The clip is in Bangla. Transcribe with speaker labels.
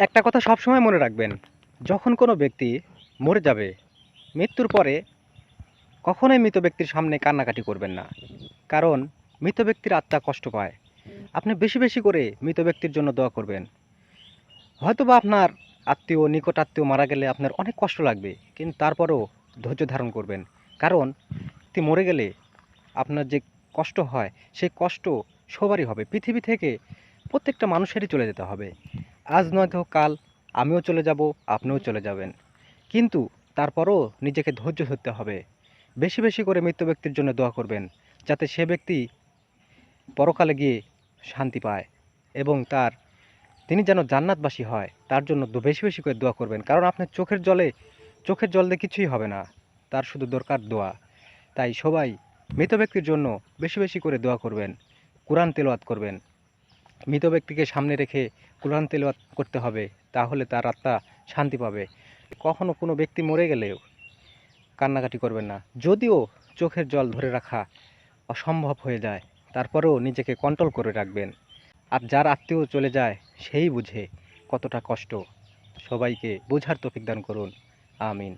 Speaker 1: একটা কথা সবসময় মনে রাখবেন, যখন কোনো ব্যক্তি মরে যাবে, মৃত্যুর পরে কখনোই মৃত ব্যক্তির সামনে কান্নাকাটি করবেন না। কারণ মৃত ব্যক্তির আত্মা কষ্ট পায়। আপনি বেশি বেশি করে মৃত ব্যক্তির জন্য দোয়া করবেন। হয়তোবা আপনার আত্মীয়, নিকট আত্মীয় মারা গেলে আপনার অনেক কষ্ট লাগবে, কিন্তু তারপরেও ধৈর্য ধারণ করবেন। কারণ ব্যক্তি মরে গেলে আপনার যে কষ্ট হয়, সেই কষ্ট সবারই হবে। পৃথিবী থেকে প্রত্যেকটা মানুষেরই চলে যেতে হবে। আজ নয়তো কাল আমিও চলে যাব, আপনিও চলে যাবেন। কিন্তু তারপরও নিজেকে ধৈর্য ধরতে হবে। বেশি বেশি করে মৃত ব্যক্তির জন্য দোয়া করবেন, যাতে সে ব্যক্তি পরকালে গিয়ে শান্তি পায় এবং তিনি যেন জান্নাতবাসী হয়, তার জন্য বেশি বেশি করে দোয়া করবেন। কারণ আপনার চোখের জল দিয়ে কিছুই হবে না, তার শুধু দরকার দোয়া। তাই সবাই মৃত ব্যক্তির জন্য বেশি বেশি করে দোয়া করবেন, কোরআন তেলাওয়াত করবেন। মৃত ব্যক্তিকে সামনে রেখে কোরআন তেলাওয়াত করতে হবে, তাহলে তার আত্মা শান্তি পাবে। কখনো কোনো ব্যক্তি মরে গেলেও কান্নাকাটি করবেন না। যদিও চোখের জল ধরে রাখা অসম্ভব হয়ে যায়, তারপরেও নিজেকে কন্ট্রোল করে রাখবেন। আর যার আত্মীয় চলে যায়, সেই বুঝে কতটা কষ্ট। সবাইকে বোঝার তৌফিক দান করুন। আমিন।